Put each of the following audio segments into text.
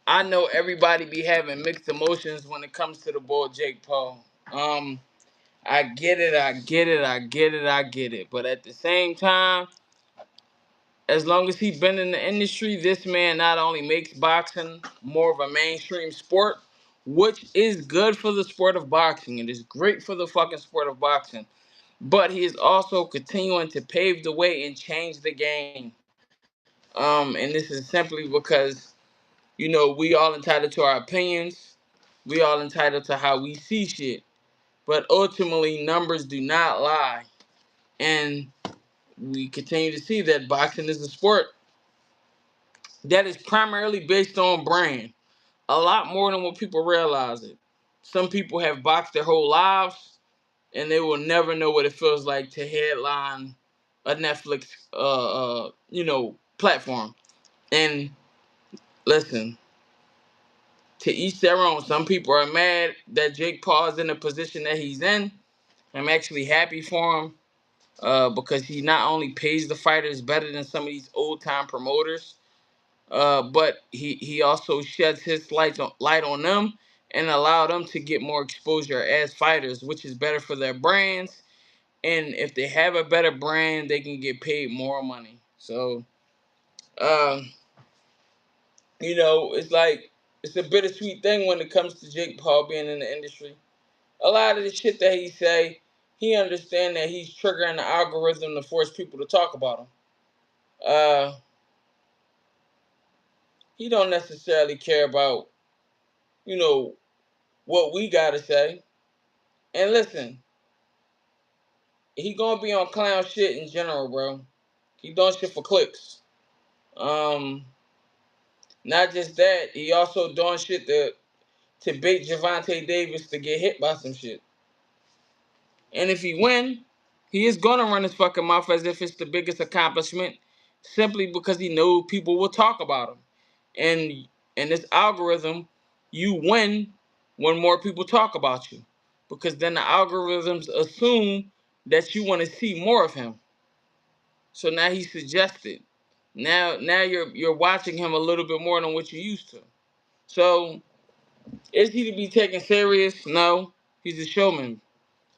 I know everybody be having mixed emotions when it comes to the boy Jake Paul. I get it, I get it, I get it, I get it. But at the same time, as long as he's been in the industry, this man not only makes boxing more of a mainstream sport, which is good for the sport of boxing. It is great for the fucking sport of boxing. But he is also continuing to pave the way and change the game. And this is simply because, we all entitled to our opinions. We all entitled to how we see shit. But ultimately, numbers do not lie. And we continue to see that boxing is a sport that is primarily based on brand. A lot more than what people realize it. Some people have boxed their whole lives and they will never know what it feels like to headline a Netflix platform. And listen, to each their own. Some people are mad that Jake Paul is in the position that he's in. I'm actually happy for him because he not only pays the fighters better than some of these old time promoters, but he also sheds his light on them and allow them to get more exposure as fighters, which is better for their brands. And if they have a better brand, they can get paid more money. So, um, it's like it's a bittersweet thing when it comes to Jake Paul being in the industry. A lot of the shit that he say, he understand that he's triggering the algorithm to force people to talk about him. Uh, he don't necessarily care about, you know, what we gotta say. And listen, he gonna be on clown shit in general, bro. He doing shit for clicks. Um, Not just that, he also doing shit to bait Javante Davis to get hit by some shit. And if he win, he is gonna run his fucking mouth as if it's the biggest accomplishment, simply because he knows people will talk about him. And in this algorithm, you win when more people talk about you, because then the algorithms assume that you want to see more of him. So now he's suggested. Now you're watching him a little bit more than what you used to. So is he to be taken serious? No, he's a showman.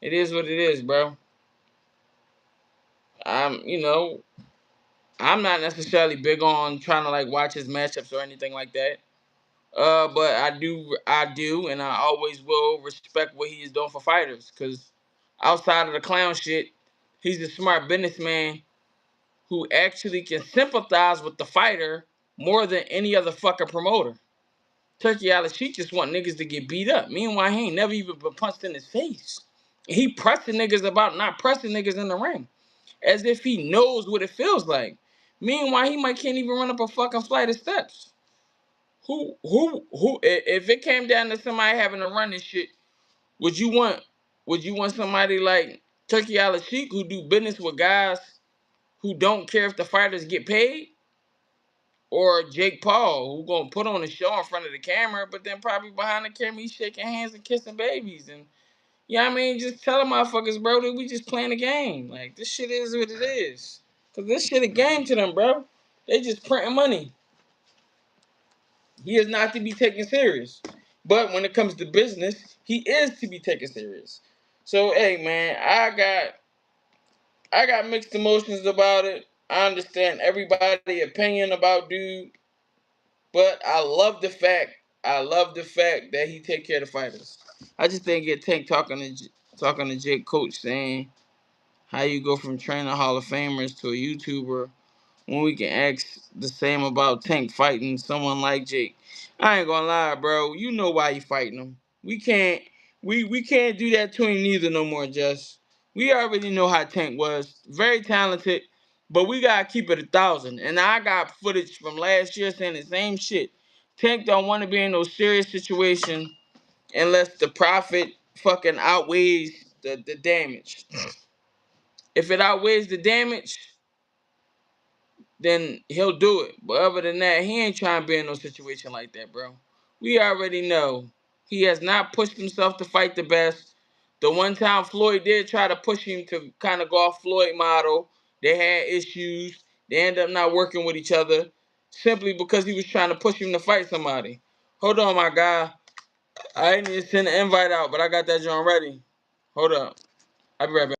It is what it is, bro. I'm, you know, I'm not necessarily big on trying to like watch his matchups or anything like that. But I do, and I always will respect what he is doing for fighters. Cause outside of the clown shit, he's a smart businessman who actually can sympathize with the fighter more than any other fucking promoter. Turkey Al Sheik just want niggas to get beat up. Meanwhile, he ain't never even been punched in his face. He pressing niggas about not pressing niggas in the ring, as if he knows what it feels like. Meanwhile, he might can't even run up a fucking flight of steps. Who? If it came down to somebody having to run this shit, would you want? Would you want somebody like Turkey Al Sheik who do business with guys who don't care if the fighters get paid, or Jake Paul who gonna put on a show in front of the camera, but then probably behind the camera he's shaking hands and kissing babies and just tell them motherfuckers, bro, that we just playing a game. Like this shit is what it is. Cause this shit a game to them, bro. They just printing money. He is not to be taken serious. But when it comes to business, he is to be taken serious. So hey man, I got mixed emotions about it. I understand everybody's opinion about dude, but I love the fact that he take care of the fighters. I just didn't get Tank talking to Jake Coach saying how you go from training Hall of Famers to a YouTuber when we can ask the same about Tank fighting someone like Jake. I ain't gonna lie, bro. You know why you fighting him. We can't do that to him neither no more, Just. We already know how Tank was. Very talented, but we gotta keep it 1,000. And I got footage from last year saying the same shit. Tank don't want to be in no serious situation unless the profit fucking outweighs the damage. If it outweighs the damage, then he'll do it. But other than that, he ain't trying to be in no situation like that, bro. We already know he has not pushed himself to fight the best. The one time Floyd did try to push him to kind of go off Floyd model, they had issues. They ended up not working with each other simply because he was trying to push him to fight somebody. Hold on, my guy. I ain't even send the invite out, but I got that joint ready. Hold up. I'll be right back.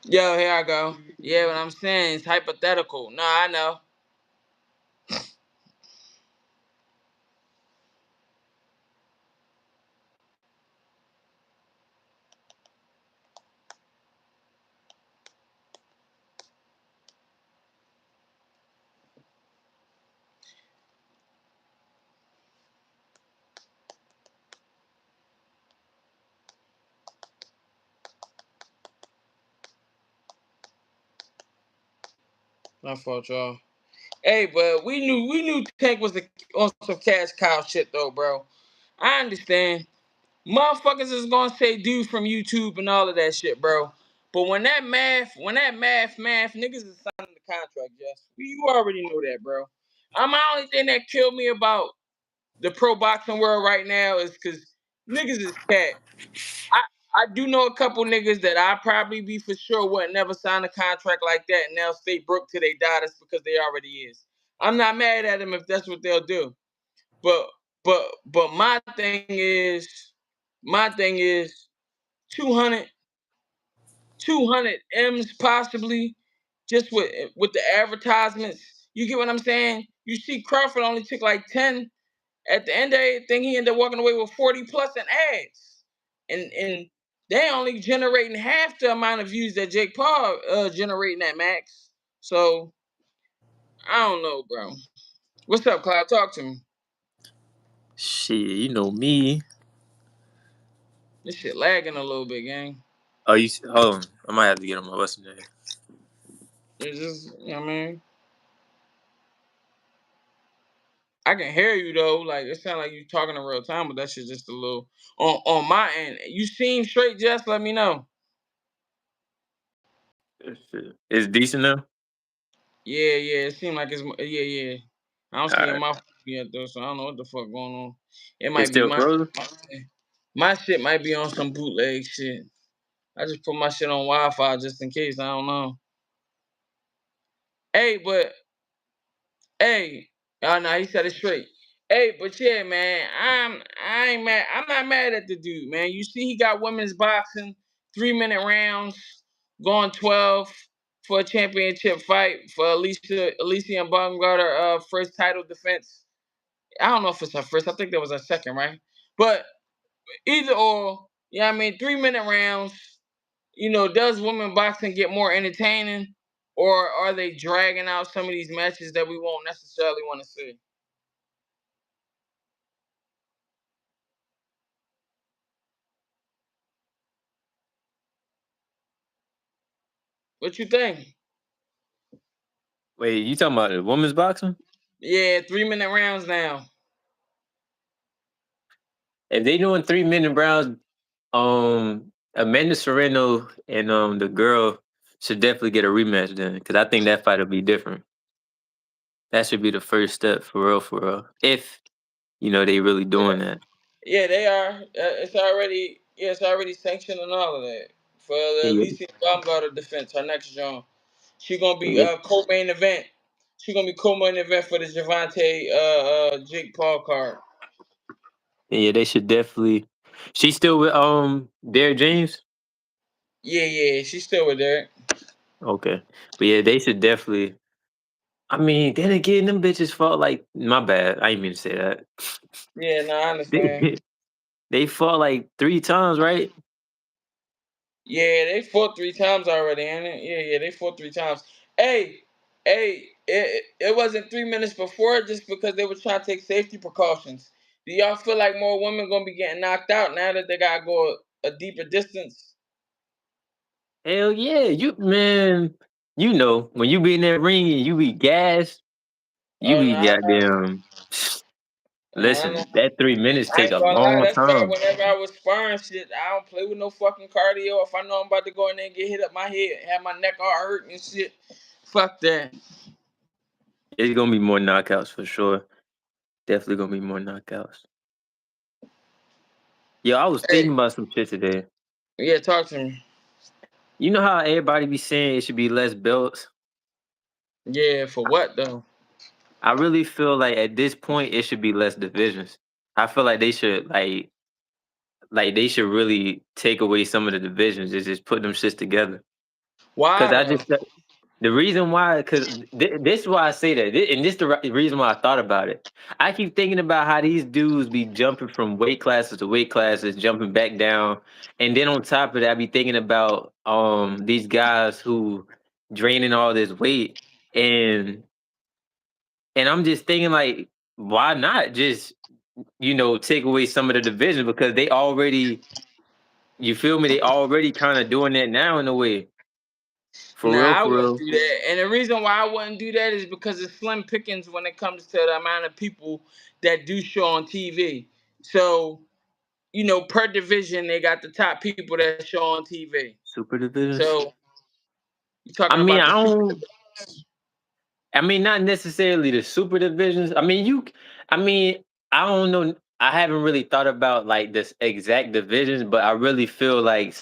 Yo, here I go. Yeah, what I'm saying is hypothetical. Nah, I know. My fault, y'all. Hey, but we knew Tank was on some cash cow shit though, bro. I understand. Motherfuckers is gonna say dude from YouTube and all of that shit, bro. But when that math, niggas is signing the contract, yes. You already know that, bro. My only thing that killed me about the pro boxing world right now is because niggas is cat. I I do know a couple niggas that I probably be for sure wouldn't never sign a contract like that and they'll stay broke till they die. That's because they already is. I'm not mad at them if that's what they'll do. But but my thing is 200 200 M's possibly just with the advertisements. You get what I'm saying? You see Crawford only took like 10. At the end of everything, he ended up walking away with 40 plus in ads. And they only generating half the amount of views that Jake Paul generating at max. So I don't know, bro. What's up, Cloud? Talk to me. Shit, you know me. This shit lagging a little bit, gang. Oh, hold on. I might have to get on my what's name. It's just, you know what I mean? I can hear you though. Like it sounds like you talking in real time, but that shit just a little on my end. You seem straight, just let me know. It's decent now. Yeah. It seemed like yeah. I don't All see it right. in my phone yet though, so I don't know what the fuck going on. It It's might be still frozen. my shit might be on some bootleg shit. I just put my shit on Wi-Fi just in case. I don't know. Hey, but hey, oh no, he said it straight. Hey, but yeah, man, I ain't mad. I'm not mad at the dude, man. You see, he got women's boxing, 3 minute rounds, going 12 for a championship fight for Elysian Baumgartner, first title defense. I don't know if it's her first. I think that was her second, right? But either or, yeah, I mean, 3 minute rounds. Does women boxing get more entertaining, or are they dragging out some of these matches that we won't necessarily want to see? What you think? Wait, you talking about the women's boxing? Yeah, 3 minute rounds now. If they doing 3 minute rounds, Amanda Serrano and the girl should definitely get a rematch then, because I think that fight will be different. That should be the first step for real, for real. If they really doing that. Yeah, they are. It's already sanctioned and all of that for the Yeah, Alicia Baumgartner defense. Her next joint, she gonna be yeah, co-main event. She gonna be co-main event for the Javante Jake Paul card. yeah. They should definitely. She's still with Derek James. Yeah, she's still with Derek. Okay, but yeah, they should definitely. I mean, then again, them bitches fought like my bad. I didn't mean to say that. Yeah, no, I understand. They they fought like 3 times, right? Yeah, they fought 3 times already, ain't it? Yeah, they fought 3 times. Hey, it wasn't 3 minutes before just because they were trying to take safety precautions. Do y'all feel like more women gonna be getting knocked out now that they gotta go a deeper distance? Hell yeah, you man. When you be in that ring and you be gassed, you Oh be no, goddamn. I know. Listen, that 3 minutes I take ain't a gonna lie, long that's why time. whenever I was sparring shit, I don't play with no fucking cardio. If I know I'm about to go in there and get hit up my head, have my neck all hurt and shit, fuck that. It's gonna be more knockouts for sure. Definitely gonna be more knockouts. Yo, I was Hey, thinking about some shit today. yeah, talk to me. You know how everybody be saying it should be less belts? Yeah, for what though? I really feel like at this point it should be less divisions. I feel like they should like they should really take away some of the divisions and just put them shits together. Cause Why I though? just the reason why, cause this is why I say that, and this the reason why I thought about it. I keep thinking about how these dudes be jumping from weight classes to weight classes, jumping back down, and then on top of that, I be thinking about these guys who draining all this weight, and I'm just thinking like, why not just take away some of the division because they already, you feel me? They already kind of doing that now in a way, for Nah, real, I for wouldn't real. do that. And the reason why I wouldn't do that is because it's slim pickings when it comes to the amount of people that do show on TV. So, per division, they got the top people that show on TV. Super divisions. So, you're I talking mean, about I the super don't. divisions. I mean, not necessarily the super divisions. I mean, I mean, I don't know. I haven't really thought about like this exact divisions, but I really feel like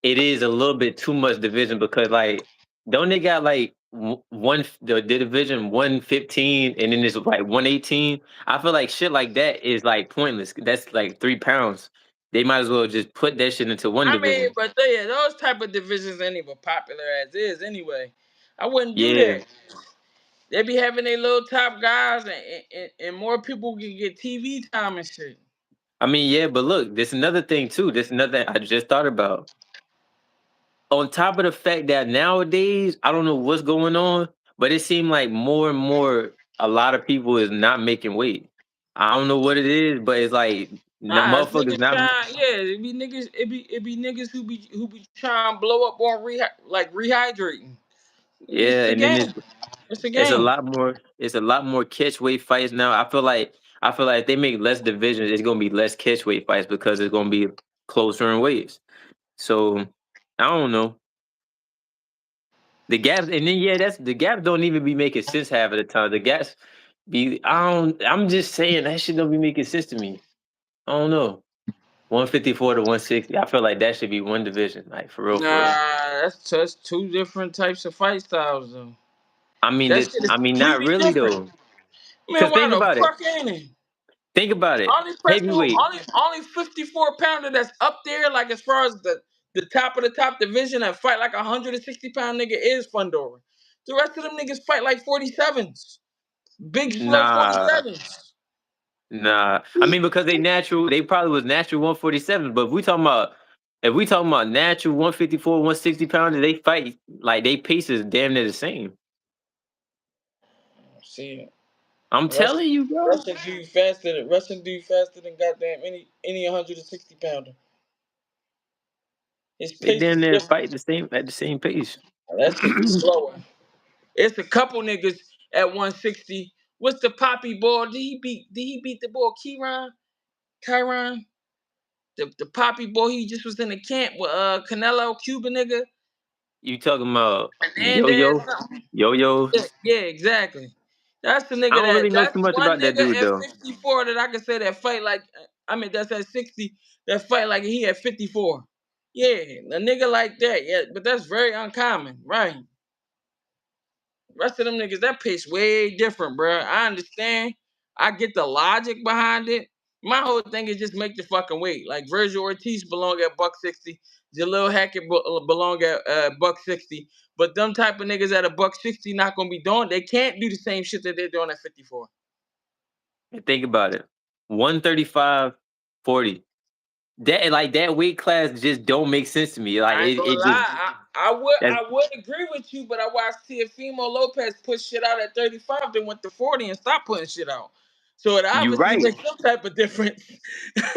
it is a little bit too much division because like, don't they got like the division 115 and then it's like 118? I feel like shit like that is like pointless. That's like 3 pounds. They might as well just put that shit into one I mean, division. but yeah, those type of divisions ain't even popular as is anyway. I wouldn't do Yeah. that. They be having their little top guys, and more people can get TV time and shit. I mean, yeah, but look, there's another thing too. There's another I just thought about. On top of the fact that nowadays, I don't know what's going on, but it seemed like more and more a lot of people is not making weight. I don't know what it is, but it's like Nah, it's motherfuckers niggas not. trying. Yeah, it be niggas who be trying to blow up on rehydrating. It's Yeah, the and then game. It's the it's a game. lot more. It's a lot more catch weight fights now. I feel like if they make less divisions, it's gonna be less catch weight fights because it's gonna be closer in weights. So I don't know. The gaps, and then yeah, that's the gaps don't even be making sense half of the time. The gaps I'm just saying that shit don't be making sense to me. I don't know. 154 to 160. I feel like that should be one division, like for real, for real. Nah, that's two different types of fight styles though. That shit is I mean, not completely really different. though. Man, Cause why think the about it. fuck ain't it? Think about it. Only person who Heavyweight. only 54 pounder that's up there, like as far as the top of the top division that fight like 160 pound nigga is Fundora. The rest of them niggas fight like 47s. Big slow Nah, 47s. nah. I mean, because they probably was natural 147. But if we talking about natural 154, 160 pounders, they fight like they paces damn near the same. See, I'm telling you, bro. Russian dude faster than goddamn any 160 pounder. His They pace damn is near different. fight at the same pace. That shit be slower. It's a couple niggas at 160. What's the poppy boy? Did he beat the boy Kyron? The poppy boy, he just was in the camp with Canelo, Cuban nigga. You talking about Hernandez, Yo-Yo? something. Yo-Yo? Yeah, exactly. That's the I nigga don't really know that's too much one about that nigga dude at though. 54 that I can say that fight like, I mean, that's at 60, that fight like he at 54. Yeah, a nigga like that, yeah, but that's very uncommon, right? Rest of them niggas, that pace way different, bro. I understand. I get the logic behind it. My whole thing is just make the fucking weight. Like Virgil Ortiz belong at buck 60. Jalil Hackett belong at buck 60. But them type of niggas at a buck 60 not gonna be doing. They can't do the same shit that they're doing at 54. And think about it. 135, 40. That weight class just don't make sense to me. Like I ain't gonna it just lie. I would that's I would agree with you, but I watched Teofimo Lopez put shit out at 35, then went to 40 and stopped putting shit out. So it you obviously right. makes some type of difference.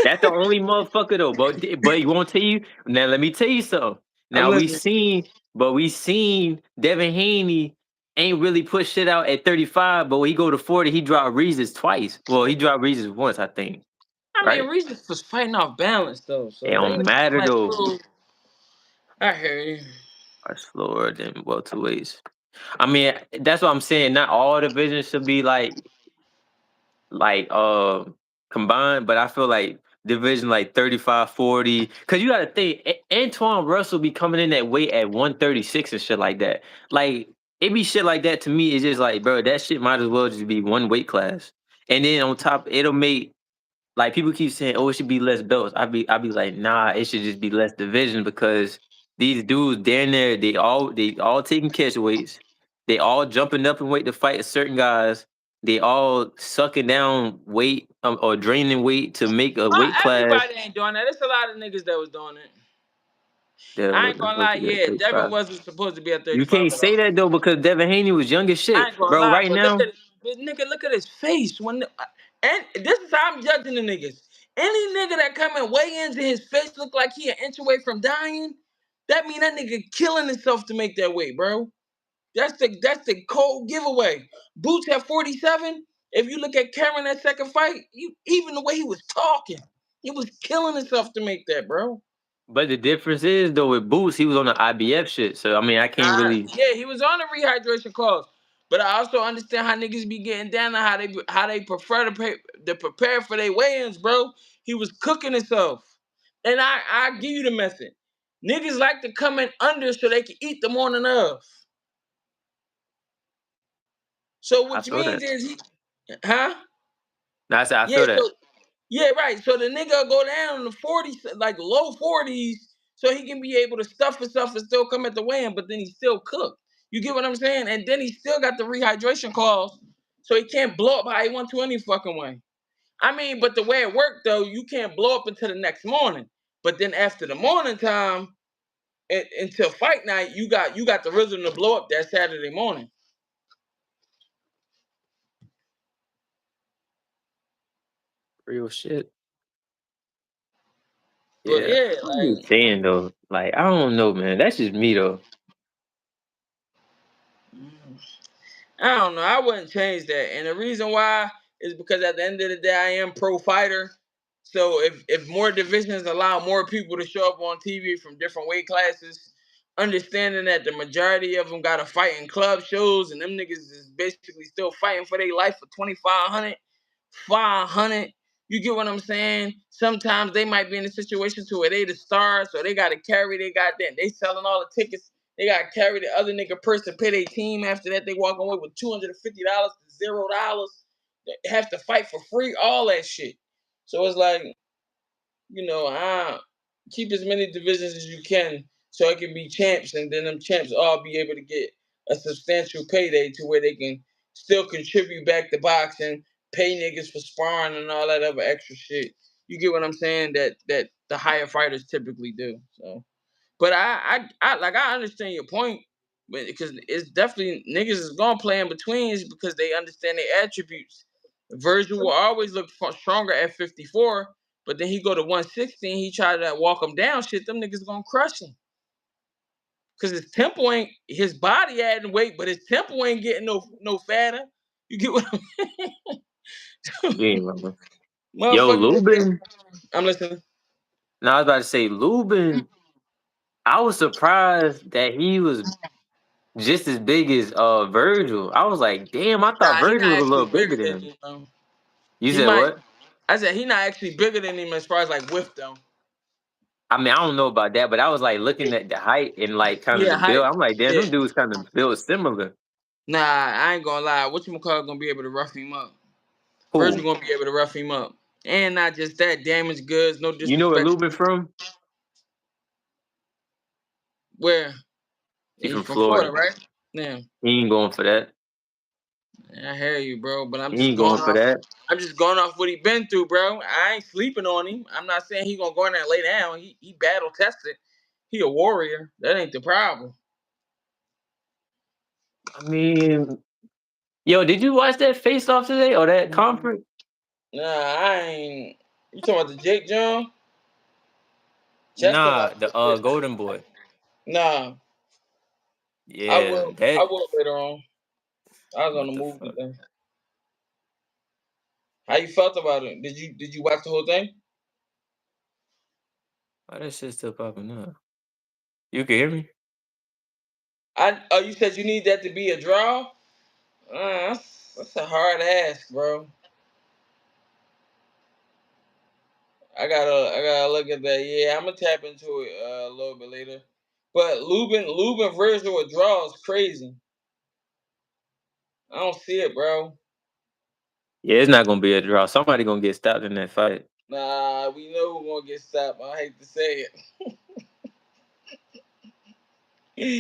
That's the only motherfucker though. But he won't tell you. Now let me tell you something. I'm Now listening. we seen Devin Haney ain't really put shit out at 35, but when he go to 40, he dropped Reese's twice. Well, he dropped Reese's once, I think. I mean, Right? Reese was fighting off balance though, It so they don't matter like, though. bro, I hear you. Much slower than welterweights. I mean, that's what I'm saying. Not all divisions should be like combined, but I feel like division like 35, 40. Cause you gotta think Antoine Russell be coming in that weight at 136 and shit like that. Like it be shit like that to me. It's just like, bro, that shit might as well just be one weight class. And then on top, it'll make like people keep saying, "Oh, it should be less belts." I be like, "Nah, it should just be less division because these dudes down there, they all taking catch weights, they all jumping up in weight to fight certain guys, they all sucking down weight or draining weight to make a weight class Everybody ain't doing that. There's a lot of niggas that was doing it. that I was ain't gonna supposed lie, to be at yeah, Devin 35. wasn't supposed to be at You 35 can't at say all. that though because Devin Haney was young as I shit, ain't gonna bro. lie, Right but look now, at this nigga, look at his face and this is how I'm judging the niggas. Any nigga that come in weigh-ins and his face look like he an inch away from dying, that mean that nigga killing himself to make that weight, bro. That's the cold giveaway. Boots at 47. If you look at Cameron that second fight, even the way he was talking, he was killing himself to make that, bro. but the difference is though with Boots, he was on the IBF shit, so I mean, I can't really. Yeah, he was on the rehydration clause. But I also understand how niggas be getting down and how they prefer to prepare for their weigh-ins, bro. He was cooking himself. And I give you the method. Niggas like to come in under so they can eat the morning of. So I which feel means that. is he huh? No, I said I Yeah, feel that. so yeah, right. So the nigga go down in the 40s, like low 40s, so he can be able to stuff himself and still come at the weigh-in, but then he still cooked. You get what I'm saying? And then he still got the rehydration clause, so he can't blow up how he want to any fucking way. I mean, but the way it worked though, you can't blow up until the next morning. But then after the morning time, until fight night, you got the rhythm to blow up that Saturday morning. Real shit. But Yeah. yeah, I'm like just saying though, like I don't know, man. That's just me though. I don't know. I wouldn't change that. And the reason why is because at the end of the day, I am pro fighter. So if more divisions allow more people to show up on TV from different weight classes, understanding that the majority of them got to fight in club shows and them niggas is basically still fighting for their life for 2,500, 500. You get what I'm saying? Sometimes they might be in a situation to where they the stars, so they got to carry they goddamn. They selling all the tickets. They got to carry the other nigga person, pay their team. After that, they walk away with $250 to $0. They have to fight for free, all that shit. So it's like, keep as many divisions as you can so it can be champs, and then them champs all be able to get a substantial payday to where they can still contribute back to boxing, pay niggas for sparring and all that other extra shit. You get what I'm saying? That the higher fighters typically do. So, but I understand your point, but because it's definitely niggas is gonna play in betweens because they understand their attributes. Virgil will always look stronger at 54, but then he go to 160 and he try to walk him down. Shit, them niggas gonna crush him because his tempo ain't his body adding weight, but his tempo ain't getting no fatter. You get what Yeah, mama. Yo, motherfuckers? Lubin. I'm listening. No, I was about to say Lubin. I was surprised that he was just as big as Virgil. I was like, damn, I thought Nah, he Virgil not was a little actually bigger bigger than than him. you know. You He said might. what? I said he not actually bigger than him as far as like width though. I mean, I don't know about that, but I was like looking at the height and like kind of Yeah, the height. build. I'm like, damn, Yeah. them dudes kind of built similar. Nah, I ain't gonna lie. Whatchamacallit gonna be able to rough him up. Virgil Who? gonna be able to rough him up. And not just that, damaged goods, no You know where disrespect. Lubin from? Where? He He's from from Florida, Florida. right? Yeah. He ain't going for that. I hear you, bro. But I'm He just ain't going going for off that. I'm just going off what he been through, bro. I ain't sleeping on him. I'm not saying he gonna go in there and lay down. He battle tested. He a warrior. That ain't the problem. I mean, yo, did you watch that face off today or that conference? Nah, I ain't. You talking about the Jake John? Chester Nah, like the this. Golden Boy. Nah, I Yeah, will. I that will later on. I was on What the the movie fuck? then. How you felt about it? Did you watch the whole thing? Why that shit still popping up? You can hear me? I oh you said you need that to be a draw? That's a hard ask, bro. I gotta look at that. Yeah, I'm gonna tap into it a little bit later. But Lubin Virgil with draw is crazy. I don't see it, bro. Yeah, it's not gonna be a draw. Somebody gonna get stopped in that fight. Nah, we know who's gonna get stopped. I hate to say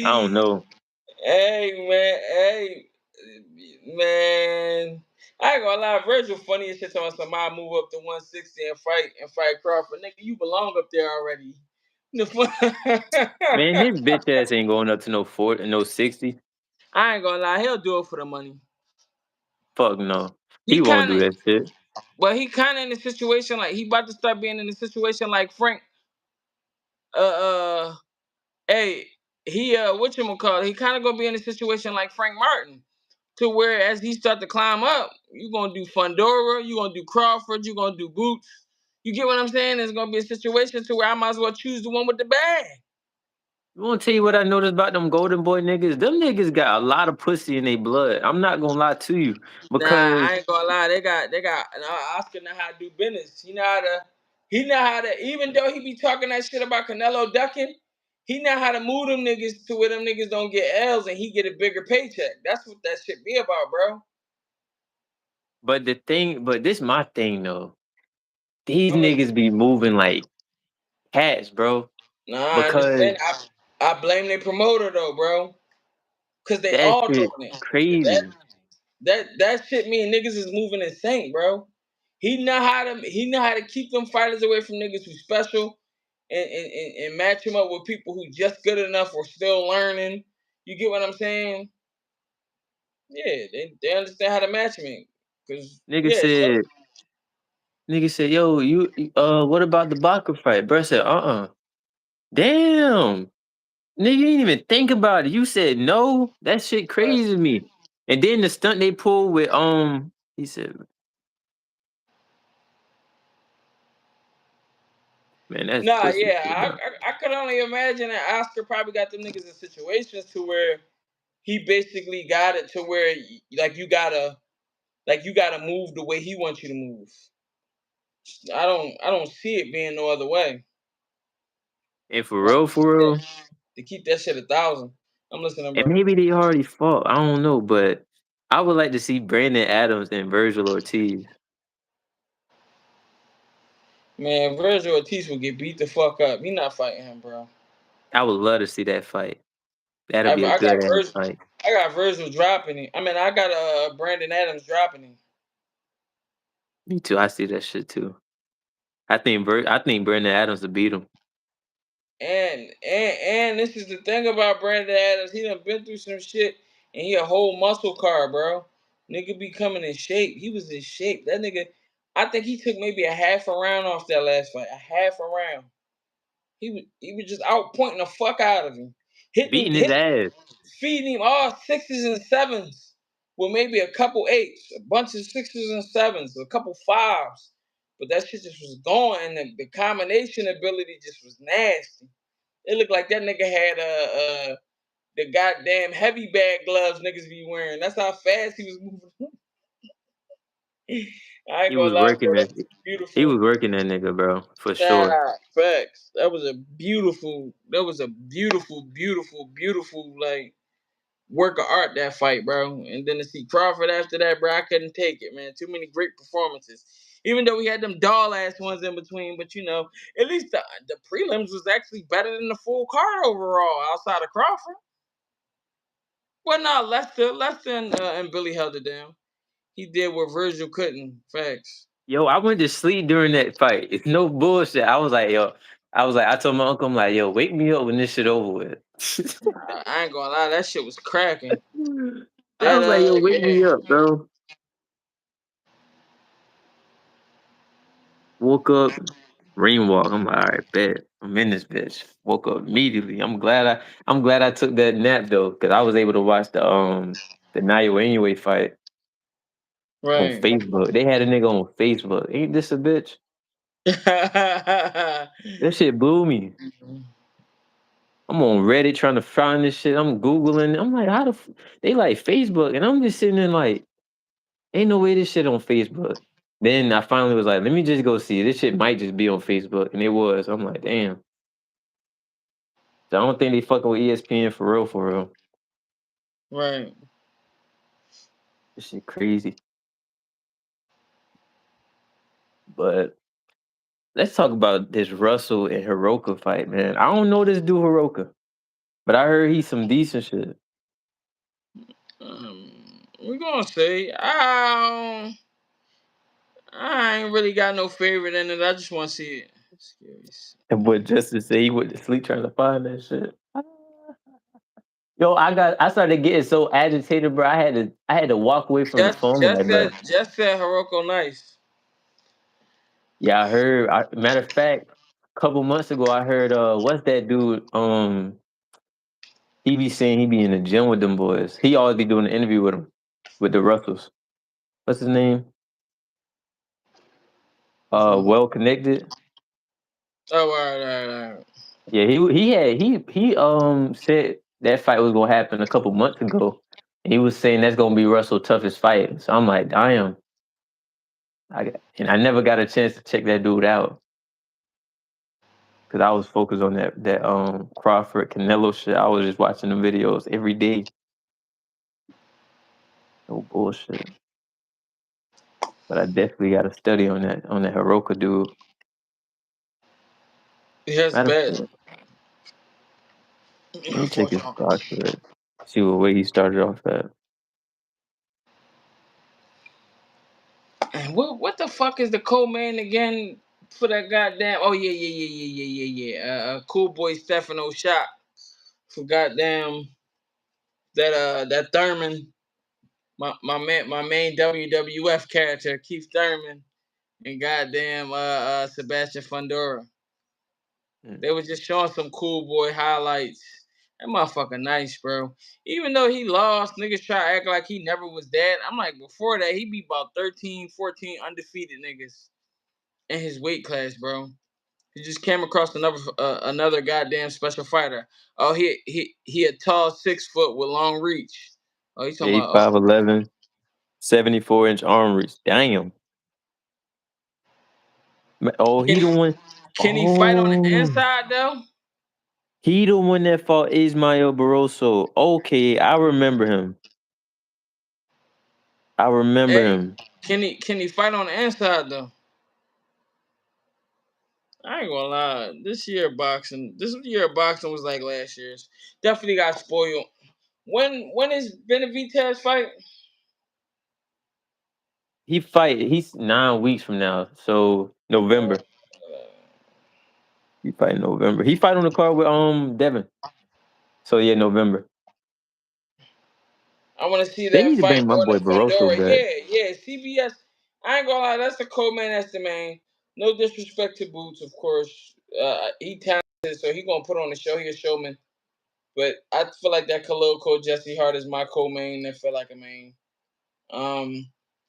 I don't it. know. Hey man. I ain't gonna lie, Virgil funny as shit talking about somebody move up to 160 and fight Crawford. Nigga, you belong up there already. The Man, his bitch ass ain't going up to no 40, no 60. I ain't gonna lie, he'll do it for the money. Fuck no. He He won't kind do of, that shit. but he kind of in a situation like he about to start being in a situation like Frank. Uh, uh hey, he what you call it? He kind of gonna be in a situation like Frank Martin, to where as he start to climb up, you gonna do Fundora, you gonna do Crawford, you gonna do Boots. You get what I'm saying? It's gonna be a situation to where I might as well choose the one with the bag. You want to tell you what I noticed about them Golden Boy niggas? Them niggas got a lot of pussy in their blood. I'm not gonna lie to you Nah, because, I ain't gonna lie. They got Oscar know how to do business. He know how to. Even though he be talking that shit about Canelo ducking, he know how to move them niggas to where them niggas don't get L's and he get a bigger paycheck. That's what that shit be about, bro. but this my thing though. These I'm niggas be moving like cats, bro. Nah, I Because understand. I blame their promoter though, bro, cause they that all shit doing it. That crazy. that shit mean niggas is moving in sync, bro. He know how to keep them fighters away from niggas who special and match him up with people who just good enough or still learning. You get what I'm saying? Yeah, they understand how to match me. Cause Nigga yeah, so, said, nigga said, yo, what about the Baca fight? Bro said, Damn. Nigga, you didn't even think about it. You said no. That shit crazy to me. And then the stunt they pulled with he said, man, that's nah, pussy yeah, shit, I, bro. I I could only imagine that Oscar probably got them niggas in situations to where he basically got it to where like you gotta move the way he wants you to move. I don't see it being no other way. And Like for real, to keep that shit 1,000. I'm listening, and bro. maybe they already fought. I don't know, but I would like to see Brandon Adams and Virgil Ortiz. Man, Virgil Ortiz will get beat the fuck up. He not fighting him, bro. I would love to see that fight. That'll I, be a I good got ass Virgil. fight. I got Virgil dropping him. I mean, I got Brandon Adams dropping him. Me too. I see that shit too. I think Brandon Adams will beat him. And this is the thing about Brandon Adams. He done been through some shit, and he a whole muscle car, bro. Nigga be coming in shape. He was in shape. That nigga, I think he took maybe a half a round off that last fight. A half a round. He was just out pointing the fuck out of him, hitting Beating his hit, ass. feeding him all sixes and sevens with maybe a couple eights, a bunch of sixes and sevens, a couple fives. But that shit just was going, and the combination ability just was nasty. It looked like that nigga had the goddamn heavy bag gloves niggas be wearing. That's how fast he was moving. I ain't He gonna was lie, working bro. That that was he beautiful. was working that nigga, bro, for sure. Nah, facts. That was a beautiful. That was a beautiful, beautiful, beautiful like work of art that fight, bro. And then to see Crawford after that, bro, I couldn't take it, man. Too many great performances. Even though we had them doll ass ones in between, but at least the prelims was actually better than the full card overall outside of Crawford. Well, no, Lester and Billy held it down. He did what Virgil couldn't. Facts. Yo, I went to sleep during that fight. It's no bullshit. I told my uncle, I'm like, yo, wake me up when this shit over with. I ain't gonna lie, that shit was cracking. I That was like, yo, wake yeah. me up, bro. Woke up, rain walk. I'm like, all right, bet. I'm in this bitch. Woke up immediately. I'm glad I took that nap though, because I was able to watch the the Naya Inoue fight on Right. Facebook. They had a nigga on Facebook. Ain't this a bitch? That shit blew me. I'm on Reddit trying to find this shit. I'm Googling. I'm like, how the they like Facebook? And I'm just sitting there like, ain't no way this shit on Facebook. Then I finally was like, let me just go see. This shit might just be on Facebook. And it was. I'm like, damn. So I don't think they fucking with ESPN for real, for real. Right. This shit crazy. But let's talk about this Russell and Hiroka fight, man. I don't know this dude Hiroka, but I heard he's some decent shit. Um, we're gonna say I ain't really got no favorite in it. I just want to see it. And what Justice say he went to sleep trying to find that shit. Yo, I started getting so agitated, bro. I had to walk away from the phone, like, bro. Just said Hiroko nice. Yeah, I heard. Matter of fact, a couple months ago, I heard. What's that dude? He be saying he be in the gym with them boys. He always be doing an interview with them, with the Russells. What's his name? Which one? Well connected. Oh, all right. Yeah, he said that fight was gonna happen a couple months ago. He was saying that's gonna be Russell's toughest fight. So I'm like, damn. I never got a chance to check that dude out because I was focused on that Crawford Canelo shit. I was just watching the videos every day. No bullshit. But I definitely got to study on that Hiroka dude. Yes, Matter of bet. fact, let me check his stock for see what way he started off at. And what the fuck is the co-main again for that goddamn? Oh yeah. Cool boy Stefano shot for goddamn that Thurman. My main WWF character Keith Thurman and goddamn Sebastian Fundora. Mm. They was just showing some cool boy highlights. That motherfucker nice, bro. Even though he lost, niggas try to act like he never was dead. I'm like, before that, he beat about 13, 14 undefeated niggas in his weight class, bro. He just came across another goddamn special fighter. Oh, he a tall 6 foot with long reach. Oh, he's talking Yeah, he about 5'11", 74-inch arm reach. Damn. Oh, he can, the one. can he fight on the Oh, inside though? he the one that fought Ismael Barroso. Okay, I remember him. I remember Hey, him. can he fight on the inside though? I ain't gonna lie. This year of boxing was like last year's. Definitely got spoiled. When is Benavidez fight? He's 9 weeks from now, so November. He fight in November. He fight on the card with Devin. So yeah, November. I want to see They that need to fight bring my more boy than Barroso Fundora. back. Yeah. CBS. I ain't gonna lie. That's the co-main. That's the main. No disrespect to Boots, of course. He talented, so he gonna put on the show. He a showman. But I feel like that Khalil Cole Jesse Hart is my co-main. That felt like a main.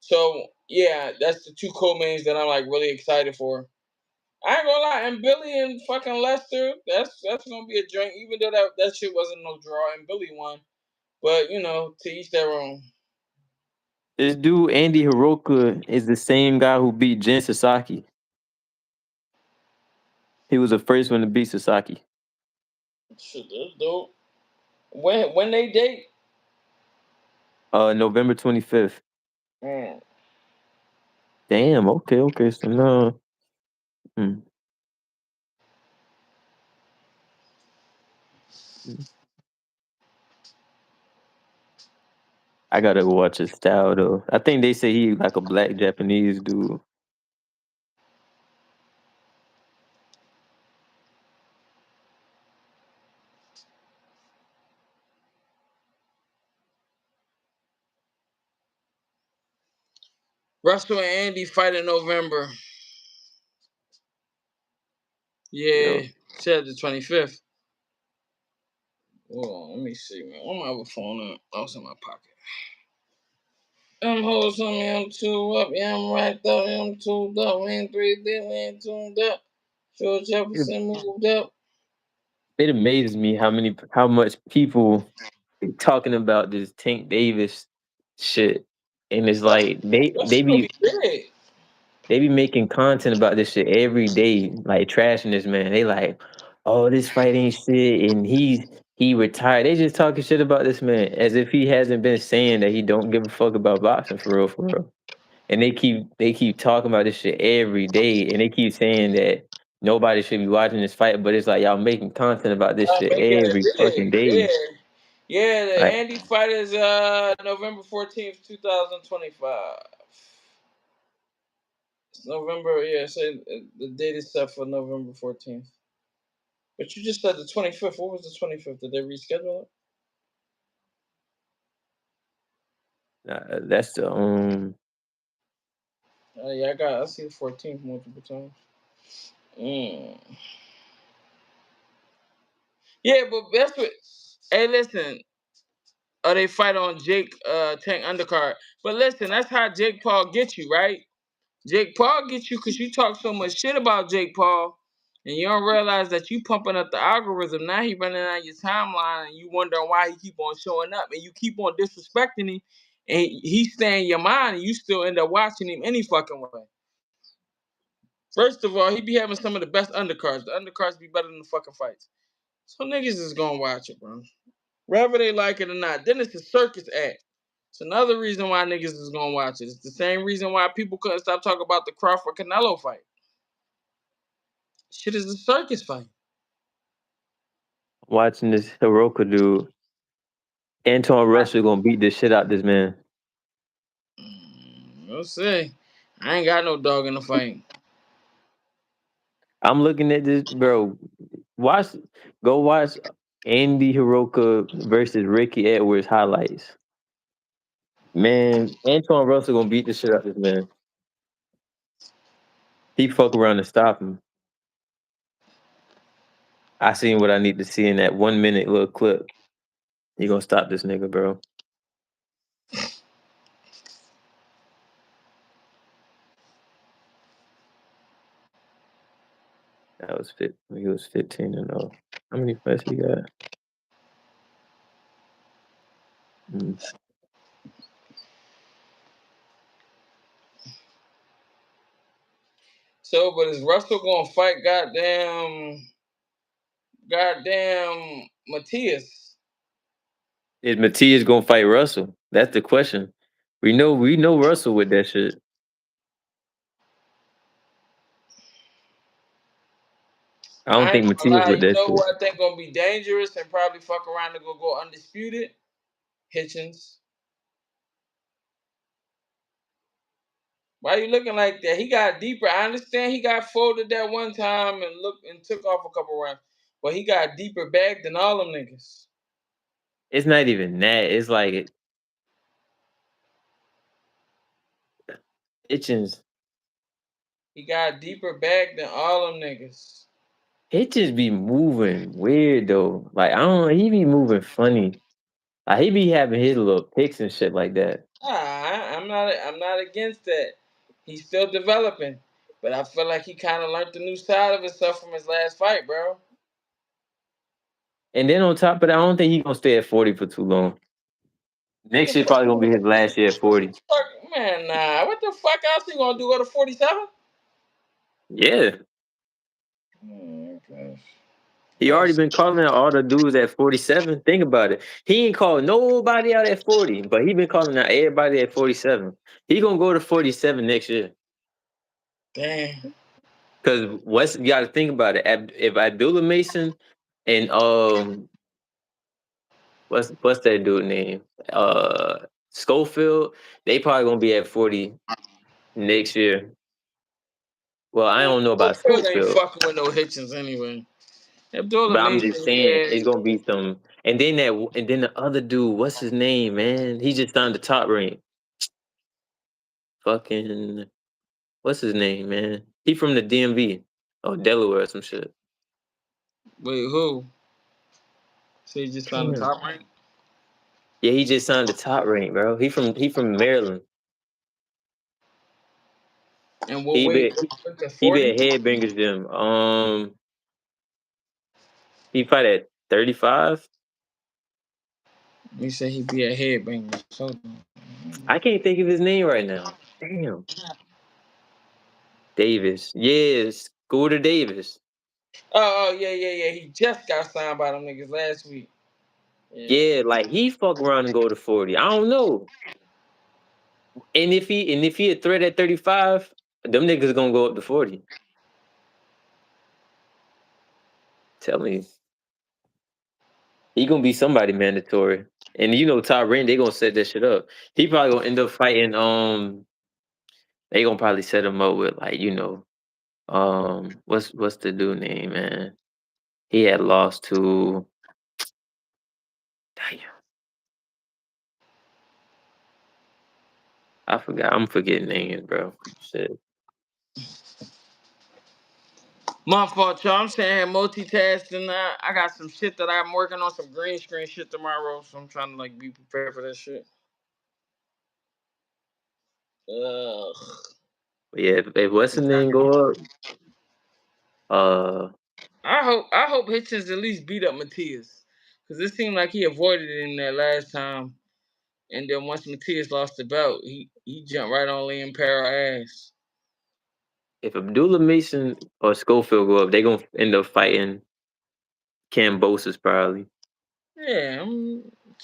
So yeah, that's the two co-mains that I'm like really excited for. I ain't gonna lie, and Billy and fucking Lester, that's gonna be a joint, even though that shit wasn't no draw and Billy won. But to each their own. This dude Andy Hiroka is the same guy who beat Jen Sasaki. He was the first one to beat Sasaki. Shit, that's dope. When they date? November 25th. Mm. Damn. Okay. So no. Hmm. I gotta go watch his style though. I think they say he like a black Japanese dude. Russell and Andy fight in November. Yeah, Yo, said the 25th. Hold on, let me see, man. Where my other phone at? Oh, it's in my pocket. I'm wholesome, I'm two up, yeah, I'm right up, I'm tuned up, we ain't 3D, we ain't tuned up. George Jefferson moved up. It amazes me how much people talking about this Tank Davis shit, and it's like That shit gonna be big. they be making content about this shit every day, like trashing this man. They like, oh, this fight ain't shit, and he retired. They just talking shit about this man as if he hasn't been saying that he don't give a fuck about boxing for real, for real. And they keep talking about this shit every day, and they keep saying that nobody should be watching this fight, but it's like y'all making content about this I'm shit making every it fucking big. day. Yeah. Yeah, the Like, Andy fight is November 14th, 2025. It's November, yeah, so the date is set for November 14th. But you just said the 25th. What was the 25th? Did they reschedule it? that's the Yeah, I see the 14th multiple times. Mm. Yeah, but that's what. Hey, listen. They fight on Jake Tank undercard. But listen, that's how Jake Paul gets you, right? Jake Paul gets you because you talk so much shit about Jake Paul, and you don't realize that you pumping up the algorithm. Now he running on your timeline, and you wondering why he keep on showing up, and you keep on disrespecting him, and he stay in your mind, and you still end up watching him any fucking way. First of all, he be having some of the best undercards. The undercards be better than the fucking fights. So niggas is gonna watch it, bro. Whether they like it or not. Then it's a circus act. It's another reason why niggas is gonna watch it. It's the same reason why people couldn't stop talking about the Crawford Canelo fight. Shit is a circus fight. watching this Hiroka dude. Anton Russell gonna beat the shit out this man. We'll see. I ain't got no dog in the fight. I'm looking at this, bro. Watch, go watch Andy Hiroka versus Ricky Edwards highlights. Man, Anton Russell gonna beat the shit out this man. He fuck around and stop him. I seen what I need to see in that 1 minute little clip. He gonna stop this nigga, bro. That was fit. He was 15-0. How many fights he got? Mm. So, but is Russell gonna fight goddamn Matias? Is Matias gonna fight Russell? That's the question. We know Russell with that shit. I don't I ain't think gonna Matias lie, with you that know who shit. I think gonna be dangerous and probably fuck around and go undisputed? Hitchens. Why you looking like that? He got deeper. I understand he got folded that one time and took off a couple rounds, but he got deeper back than all them niggas. It's not even that. It's like Hitchens. He got deeper back than all them niggas. Hitchens be moving weird though. Like I don't. He be moving funny. Like he be having his little picks and shit like that. I'm not against that. He's still developing, but I feel like he kind of learned the new side of himself from his last fight, bro. And then on top of that, I don't think he gonna stay at 40 for too long. What the Next year fuck? probably gonna be his last year at 40. Man, nah. What the fuck else he gonna do? Go to 47? Yeah. Okay. He already been calling out all the dudes at 47. Think about it. He ain't calling nobody out at 40, but he been calling out everybody at 47. He gonna go to 47 next year. Damn. Cause what's you gotta think about it. If Abdullah Mason and what's that dude name? Schofield, they probably gonna be at 40 next year. Well, I don't know about Schofield ain't Schofield, fucking with no Hitchens anyway. Abdullah but I'm just Mason, saying yeah. it's gonna be some. And then the other dude, what's his name, man? He just signed the top rank. Fucking what's his name, man? He from the DMV or Delaware or some shit. Wait, who? So he just found the Damn. top rank? Yeah, he just signed the top rank, bro. He from Maryland. And what He weight? be he be 40? a headbangers gym. He fight at 35. You say he be a headbanger. So, I can't think of his name right now. Damn. Davis. Yes, Scooter Davis. oh, yeah. He just got signed by them niggas last week. Yeah. Yeah, like he fuck around and go to 40. I don't know. And if he a threat at 35, them niggas gonna go up to 40. Tell me. He gonna be somebody mandatory. And you know Todd Rain, they gonna set that shit up. He probably gonna end up fighting they gonna probably set him up with like, what's the dude name, man? He had lost to damn, I forgot. I'm forgetting names, bro. Shit. My fault, y'all. I'm saying multitasking. I got some shit that I'm working on, some green screen shit tomorrow, so I'm trying to like be prepared for that shit. Ugh. But yeah, if what's his name go up, uh I hope Hitchens at least beat up Matias, cause it seemed like he avoided it in that last time, and then once Matias lost the belt, he jumped right on Liam Para ass. if Abdullah Mason or Schofield go up, they gonna end up fighting Cambosis probably. Yeah,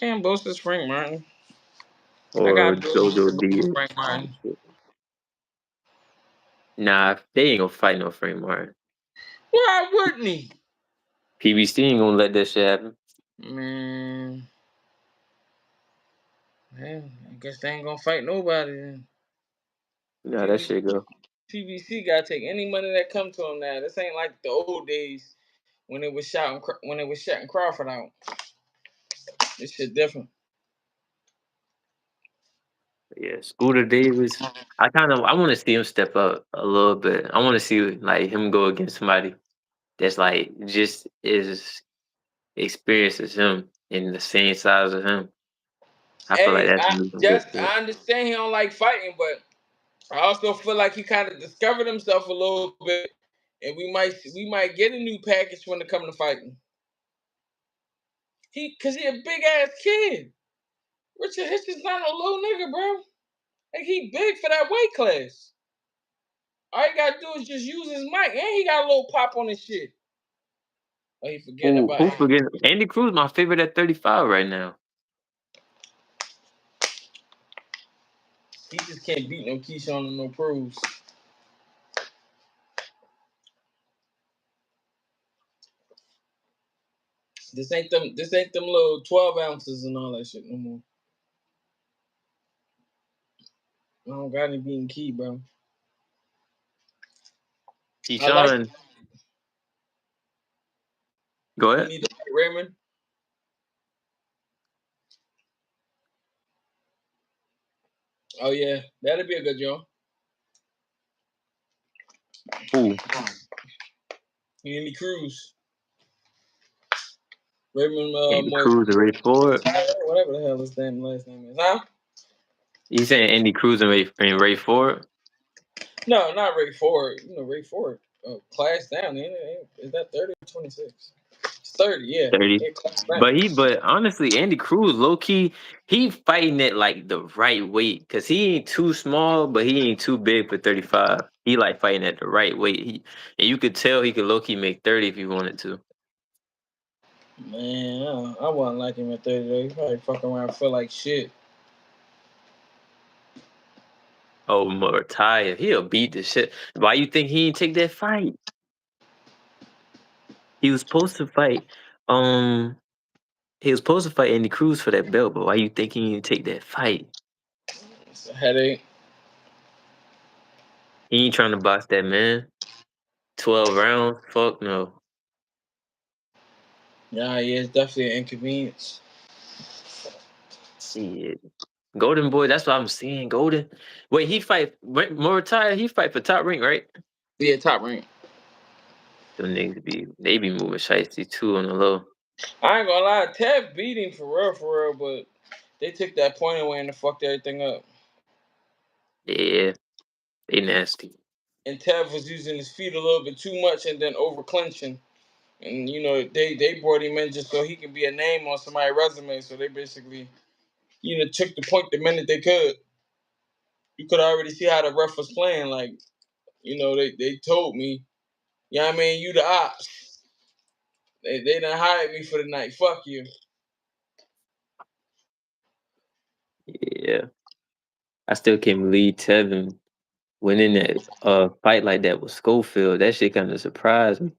Cambosis Frank Martin. I Or got Abdullah Jojo Diaz. Frank Martin. Nah, they ain't gonna fight no Frank Martin. Why wouldn't he? PBC ain't gonna let that shit happen. Man, I guess they ain't gonna fight nobody then. Nah, that PB, shit go. PBC gotta take any money that come to him now. This ain't like the old days when it was shouting Crawford out. This shit different. Yeah, Scooter Davis. I want to see him step up a little bit. I want to see like him go against somebody that's like just as experienced as him and the same size as him. I feel like Hey, that's gonna be some good shit. I understand he don't like fighting, but I also feel like he kind of discovered himself a little bit, and we might get a new package when it comes to fighting. Cause he a big ass kid. Richard Hitchens not no little nigga, bro. Like he big for that weight class. All he gotta do is just use his mic, and he got a little pop on his shit. Oh, he forgetting Who about Andy. forget Andy Cruz? My favorite at 35 right now. He just can't beat no Keyshawn and no pros. This ain't them little 12 ounces and all that shit no more. I don't got any beating Key, bro. I like Keyshawn, go he ahead. need to fight Raymond. Oh yeah, that'll be a good job. Who? Andy Cruz. Raymond Andy Cruz and Ray Ford. whatever the hell his last name is. Huh? You saying Andy Cruz and Ray Ford? No, not Ray Ford. You know Ray Ford. Class down. Is that 30 or 26? It's 30, yeah. 30. Yeah, class down. But honestly, Andy Cruz, low key, he fighting at like the right weight. Cause he ain't too small, but he ain't too big for 35. He like fighting at the right weight. And you could tell he could low key make 30 if he wanted to. Man, I wouldn't like him at 30 though. He probably fucking around and feel like shit. Oh, Murtaya, he'll beat the shit. Why you think he didn't take that fight? He was supposed to fight. Um, he was supposed to fight Andy Cruz for that belt, but why you think he didn't take that fight? It's a headache. He ain't trying to box that man. 12 rounds? Fuck no. Yeah, it's definitely an inconvenience. Shit. Golden Boy, that's what I'm seeing. Golden. Wait, he fight Murtaya, he fight for top rank, right? Yeah, top rank. Them niggas they be moving shiesty too on the low. I ain't gonna lie, Tev beat him for real, but they took that point away and fucked everything up. Yeah, they nasty. and Tev was using his feet a little bit too much and then over clenching. And they brought him in just so he can be a name on somebody's resume. So they basically took the point the minute they could. You could already see how the ref was playing. Like they told me, yeah, I mean you the ops. They done hired me for the night. Fuck you. Yeah, I still can't believe Tevin winning that fight like that with Schofield. That shit kind of surprised me.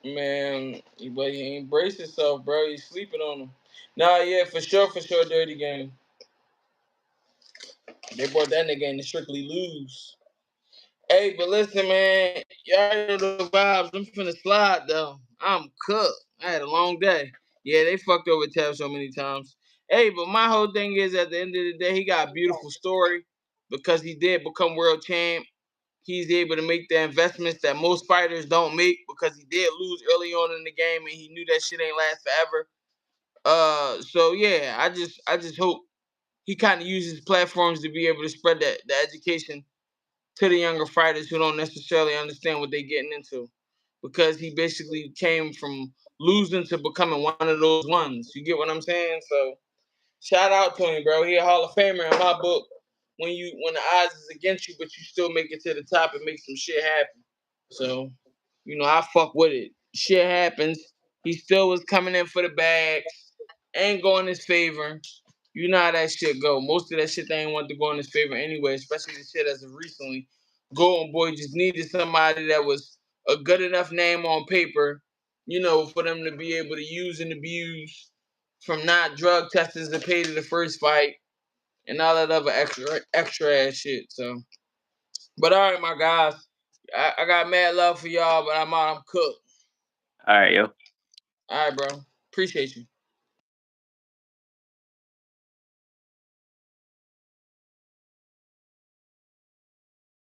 Man, but he ain't brace himself, bro. He's sleeping on him. Nah, yeah, for sure, dirty game. They brought that nigga in to strictly lose. Hey, but listen, man, y'all know the vibes. I'm finna slide though. I'm cooked. I had a long day. Yeah, they fucked over Tev so many times. Hey, but my whole thing is at the end of the day, he got a beautiful story because he did become world champ. He's able to make the investments that most fighters don't make because he did lose early on in the game and he knew that shit ain't last forever. So yeah, I just hope he kind of uses platforms to be able to spread the education to the younger fighters who don't necessarily understand what they're getting into, because he basically came from losing to becoming one of those ones. You get what I'm saying? So shout out to him, bro. He a Hall of Famer in my book. When the odds is against you, but you still make it to the top and make some shit happen. So, I fuck with it. Shit happens. He still was coming in for the bags. Ain't going his favor. You know how that shit go. Most of that shit they ain't want to go in his favor anyway, especially the shit as of recently. Golden Boy just needed somebody that was a good enough name on paper, for them to be able to use and abuse from not drug testers to pay to the first fight and all that other extra ass shit. So, but all right, my guys, I got mad love for y'all, but I'm out. I'm cooked. All right, yo. All right, bro. Appreciate you.